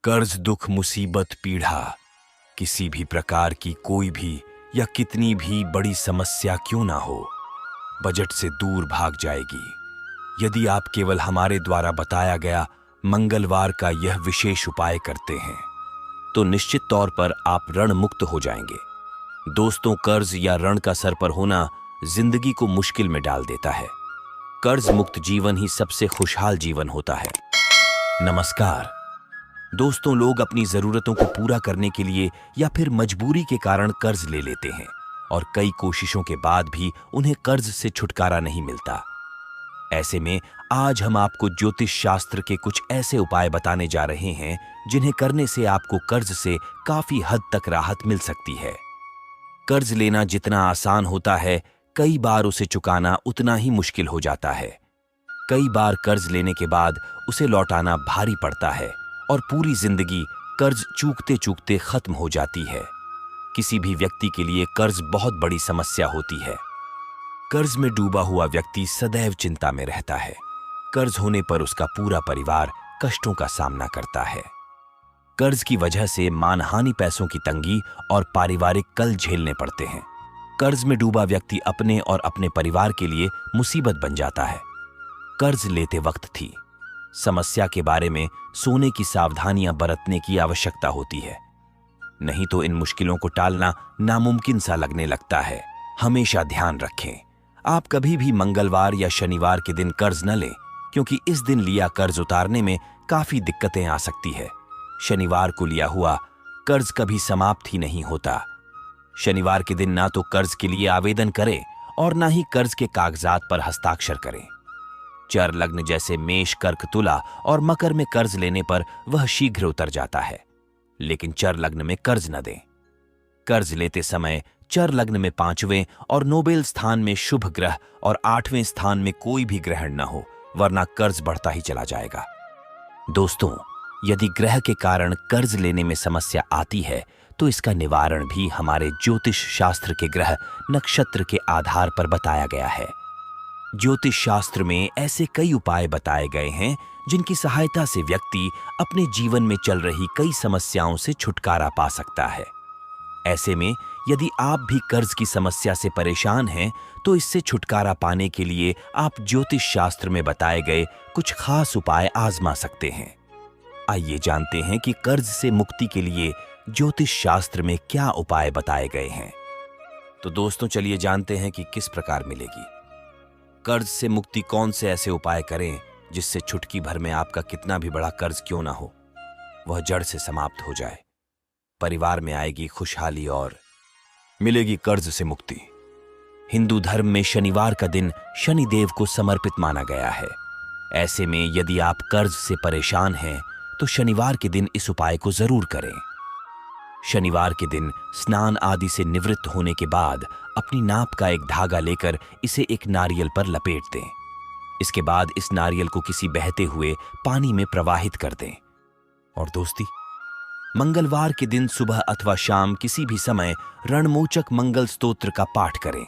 कर्ज, दुख, मुसीबत, पीड़ा, किसी भी प्रकार की कोई भी या कितनी भी बड़ी समस्या क्यों ना हो, बजट से दूर भाग जाएगी यदि आप केवल हमारे द्वारा बताया गया मंगलवार का यह विशेष उपाय करते हैं। तो निश्चित तौर पर आप ऋण मुक्त हो जाएंगे। दोस्तों, कर्ज या ऋण का सर पर होना जिंदगी को मुश्किल में डाल देता है। कर्ज मुक्त जीवन ही सबसे खुशहाल जीवन होता है। नमस्कार दोस्तों, लोग अपनी जरूरतों को पूरा करने के लिए या फिर मजबूरी के कारण कर्ज ले लेते हैं और कई कोशिशों के बाद भी उन्हें कर्ज से छुटकारा नहीं मिलता। ऐसे में आज हम आपको ज्योतिष शास्त्र के कुछ ऐसे उपाय बताने जा रहे हैं जिन्हें करने से आपको कर्ज से काफी हद तक राहत मिल सकती है। कर्ज लेना जितना आसान होता है, कई बार उसे चुकाना उतना ही मुश्किल हो जाता है। कई बार कर्ज लेने के बाद उसे लौटाना भारी पड़ता है और पूरी जिंदगी कर्ज चूकते चूकते खत्म हो जाती है। किसी भी व्यक्ति के लिए कर्ज बहुत बड़ी समस्या होती है। कर्ज में डूबा हुआ व्यक्ति सदैव चिंता में रहता है। कर्ज होने पर उसका पूरा परिवार कष्टों का सामना करता है। कर्ज की वजह से मानहानि, पैसों की तंगी और पारिवारिक कल झेलने पड़ते हैं। कर्ज में डूबा व्यक्ति अपने और अपने परिवार के लिए मुसीबत बन जाता है। कर्ज लेते वक्त थी समस्या के बारे में सोने की सावधानियां बरतने की आवश्यकता होती है, नहीं तो इन मुश्किलों को टालना नामुमकिन सा लगने लगता है। हमेशा ध्यान रखें, आप कभी भी मंगलवार या शनिवार के दिन कर्ज न लें, क्योंकि इस दिन लिया कर्ज उतारने में काफी दिक्कतें आ सकती है। शनिवार को लिया हुआ कर्ज कभी समाप्त ही नहीं होता। शनिवार के दिन ना तो कर्ज के लिए आवेदन करें और ना ही कर्ज के कागजात पर हस्ताक्षर करें। चर लग्न जैसे मेष, कर्क, तुला और मकर में कर्ज लेने पर वह शीघ्र उतर जाता है, लेकिन चर लग्न में कर्ज न दें। कर्ज लेते समय चर लग्न में 5वें और नोबेल स्थान में शुभ ग्रह और 8वें स्थान में कोई भी ग्रहण न हो, वरना कर्ज बढ़ता ही चला जाएगा। दोस्तों, यदि ग्रह के कारण कर्ज लेने में समस्या आती है तो इसका निवारण भी हमारे ज्योतिष शास्त्र के ग्रह नक्षत्र के आधार पर बताया गया है। ज्योतिष शास्त्र में ऐसे कई उपाय बताए गए हैं जिनकी सहायता से व्यक्ति अपने जीवन में चल रही कई समस्याओं से छुटकारा पा सकता है। ऐसे में यदि आप भी कर्ज की समस्या से परेशान हैं तो इससे छुटकारा पाने के लिए आप ज्योतिष शास्त्र में बताए गए कुछ खास उपाय आजमा सकते हैं। आइए जानते हैं कि कर्ज से मुक्ति के लिए ज्योतिष शास्त्र में क्या उपाय बताए गए हैं। तो दोस्तों, चलिए जानते हैं कि किस प्रकार मिलेगी। कर्ज से मुक्ति कौन से ऐसे उपाय करें जिससे चुटकी भर में आपका कितना भी बड़ा कर्ज क्यों ना हो, वह जड़ से समाप्त हो जाए। परिवार में आएगी खुशहाली और मिलेगी कर्ज से मुक्ति। हिंदू धर्म में शनिवार का दिन शनिदेव को समर्पित माना गया है। ऐसे में यदि आप कर्ज से परेशान हैं तो शनिवार के दिन इस उपाय को जरूर करें। शनिवार के दिन स्नान आदि से निवृत्त होने के बाद अपनी नाप का एक धागा लेकर इसे एक नारियल पर लपेट दें। इसके बाद इस नारियल को किसी बहते हुए पानी में प्रवाहित कर दें। और दोस्ती, मंगलवार के दिन सुबह अथवा शाम किसी भी समय रणमोचक मंगल स्तोत्र का पाठ करें।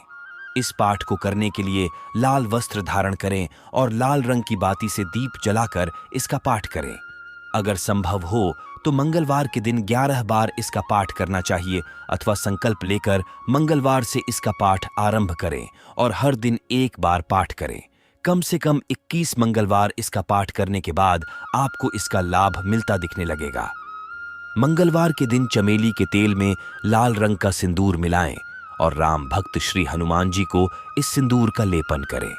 इस पाठ को करने के लिए लाल वस्त्र धारण करें और लाल रंग की बाती से दीप जलाकर इसका पाठ करें। अगर संभव हो तो मंगलवार के दिन 11 बार इसका पाठ करना चाहिए अथवा संकल्प लेकर मंगलवार से इसका पाठ आरंभ करें और हर दिन 1 बार पाठ करें। कम से कम 21 मंगलवार इसका पाठ करने के बाद आपको इसका लाभ मिलता दिखने लगेगा। मंगलवार के दिन चमेली के तेल में लाल रंग का सिंदूर मिलाएं और राम भक्त श्री हनुमान जी को इस सिंदूर का लेपन करें।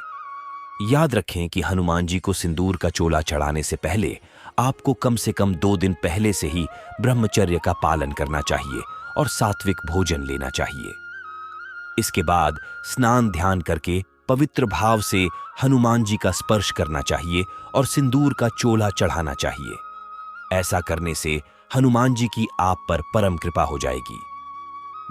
याद रखें कि हनुमान जी को सिंदूर का चोला चढ़ाने से पहले आपको कम से कम 2 दिन पहले से ही ब्रह्मचर्य का पालन करना चाहिए और सात्विक भोजन लेना चाहिए। इसके बाद स्नान ध्यान करके पवित्र भाव से हनुमान जी का स्पर्श करना चाहिए और सिंदूर का चोला चढ़ाना चाहिए। ऐसा करने से हनुमान जी की आप पर परम कृपा हो जाएगी।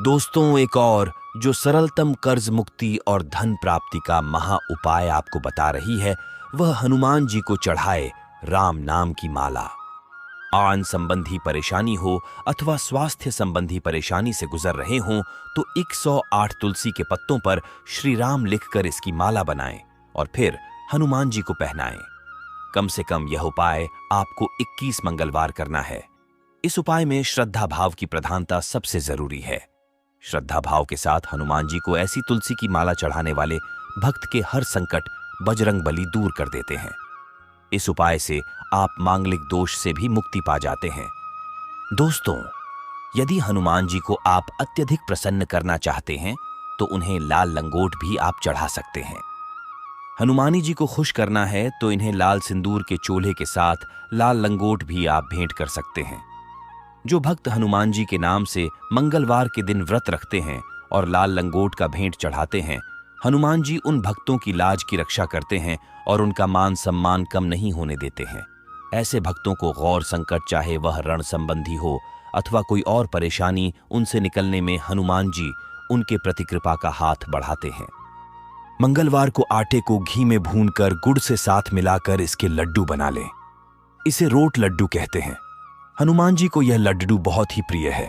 दोस्तों, एक और जो सरलतम कर्ज मुक्ति और धन प्राप्ति का महा उपाय आपको बता रही है, वह हनुमान जी को चढ़ाए राम नाम की माला। आन संबंधी परेशानी हो अथवा स्वास्थ्य संबंधी परेशानी से गुजर रहे हों तो 108 तुलसी के पत्तों पर श्री राम लिखकर इसकी माला बनाएं और फिर हनुमान जी को पहनाएं। कम से कम यह उपाय आपको 21 मंगलवार करना है। इस उपाय में श्रद्धा भाव की प्रधानता सबसे जरूरी है। श्रद्धा भाव के साथ हनुमान जी को ऐसी तुलसी की माला चढ़ाने वाले भक्त के हर संकट बजरंग बली दूर कर देते हैं। इस उपाय से आप मांगलिक दोष से भी मुक्ति पा जाते हैं। दोस्तों, यदि हनुमान जी को आप अत्यधिक प्रसन्न करना चाहते हैं तो उन्हें लाल लंगोट भी आप चढ़ा सकते हैं। हनुमानी जी को खुश करना है तो इन्हें लाल सिंदूर के चोले के साथ लाल लंगोट भी आप भेंट कर सकते हैं। जो भक्त हनुमान जी के नाम से मंगलवार के दिन व्रत रखते हैं और लाल लंगोट का भेंट चढ़ाते हैं, हनुमान जी उन भक्तों की लाज की रक्षा करते हैं और उनका मान सम्मान कम नहीं होने देते हैं। ऐसे भक्तों को गौर संकट, चाहे वह रण संबंधी हो अथवा कोई और परेशानी, उनसे निकलने में हनुमान जी उनके प्रति कृपा का हाथ बढ़ाते हैं। मंगलवार को आटे को घी में भूनकर गुड़ से साथ मिलाकर इसके लड्डू बना लें। इसे रोट लड्डू कहते हैं। हनुमान जी को यह लड्डू बहुत ही प्रिय है।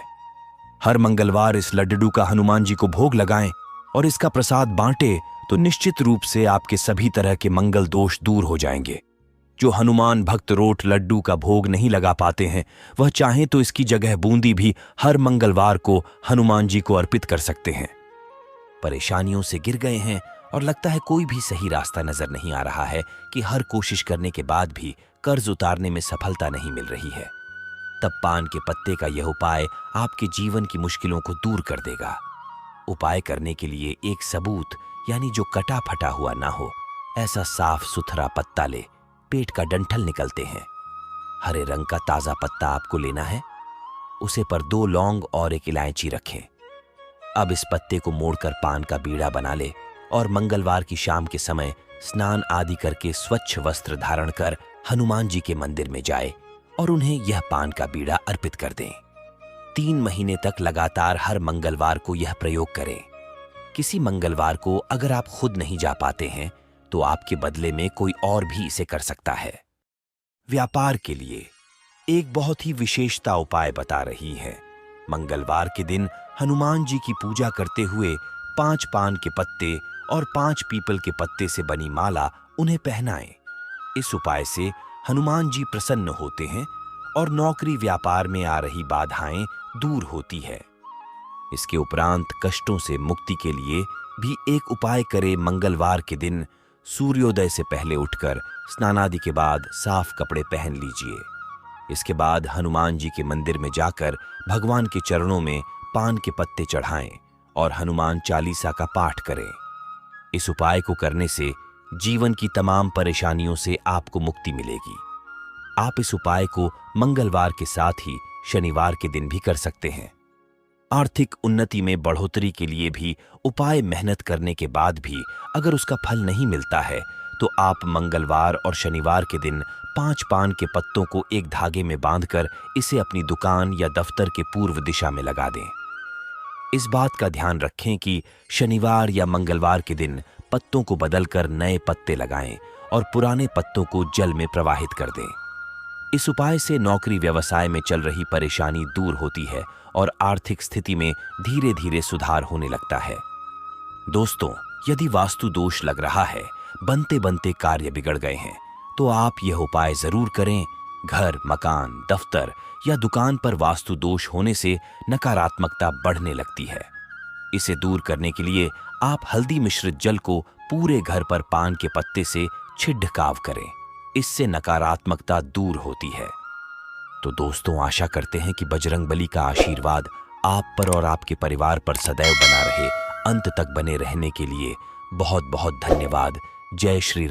हर मंगलवार इस लड्डू का हनुमान जी को भोग लगाएं और इसका प्रसाद बांटे तो निश्चित रूप से आपके सभी तरह के मंगल दोष दूर हो जाएंगे। जो हनुमान भक्त रोट लड्डू का भोग नहीं लगा पाते हैं, वह चाहें तो इसकी जगह बूंदी भी हर मंगलवार को हनुमान जी को अर्पित कर सकते हैं। परेशानियों से गिर गए हैं और लगता है कोई भी सही रास्ता नजर नहीं आ रहा है कि हर कोशिश करने के बाद भी कर्ज उतारने में सफलता नहीं मिल रही है, तब पान के पत्ते का यह उपाय आपके जीवन की मुश्किलों को दूर कर देगा। उपाय करने के लिए एक सबूत यानी जो कटा फटा हुआ ना हो, ऐसा साफ सुथरा पत्ता ले। पेट का डंठल निकलते हैं। हरे रंग का ताजा पत्ता आपको लेना है। उसे पर 2 लौंग और 1 इलायची रखें। अब इस पत्ते को मोड़कर पान का बीड़ा बना ले और मंगलवार की शाम के समय स्नान आदि करके स्वच्छ वस्त्र धारण कर हनुमान जी के मंदिर में जाए और उन्हें यह पान का बीड़ा अर्पित कर दें। 3 महीने तक लगातार हर मंगलवार को यह प्रयोग करें। किसी मंगलवार को अगर आप खुद नहीं जा पाते हैं तो आपके बदले में कोई और भी इसे कर सकता है। व्यापार के लिए एक बहुत ही विशेषता उपाय बता रही है। मंगलवार के दिन हनुमान जी की पूजा करते हुए 5 पान के पत्ते और 5 पीपल के पत्ते से बनी माला उन्हें पहनाएं। इस उपाय से हनुमान जी प्रसन्न होते हैं और नौकरी व्यापार में आ रही बाधाएं दूर होती है। इसके उपरांत कष्टों से मुक्ति के लिए भी एक उपाय करें। मंगलवार के दिन सूर्योदय से पहले उठकर स्नानादि के बाद साफ कपड़े पहन लीजिए। इसके बाद हनुमान जी के मंदिर में जाकर भगवान के चरणों में पान के पत्ते चढ़ाएं और हनुमान चालीसा का पाठ करें। इस उपाय को करने से जीवन की तमाम परेशानियों से आपको मुक्ति मिलेगी। आप इस उपाय को मंगलवार के साथ ही शनिवार के दिन भी कर सकते हैं। आर्थिक उन्नति में बढ़ोतरी के लिए भी उपाय मेहनत करने के बाद भी अगर उसका फल नहीं मिलता है तो आप मंगलवार और शनिवार के दिन 5 पान के पत्तों को एक धागे में बांधकर इसे अपनी दुकान या दफ्तर के पूर्व दिशा में लगा दें। इस बात का ध्यान रखें कि शनिवार या मंगलवार के दिन पत्तों को बदलकर नए पत्ते लगाएं और पुराने पत्तों को जल में प्रवाहित कर दें। इस उपाय से नौकरी व्यवसाय में चल रही परेशानी दूर होती है और आर्थिक स्थिति में धीरे धीरे सुधार होने लगता है। दोस्तों, यदि वास्तु दोष लग रहा है, बनते बनते कार्य बिगड़ गए हैं, तो आप यह उपाय जरूर करें। घर, मकान, दफ्तर या दुकान पर वास्तु दोष होने से नकारात्मकता बढ़ने लगती है। इसे दूर करने के लिए आप हल्दी मिश्रित जल को पूरे घर पर पान के पत्ते से छिड़काव करें। इससे नकारात्मकता दूर होती है। तो दोस्तों, आशा करते हैं कि बजरंगबली का आशीर्वाद आप पर और आपके परिवार पर सदैव बना रहे। अंत तक बने रहने के लिए बहुत बहुत धन्यवाद। जय श्री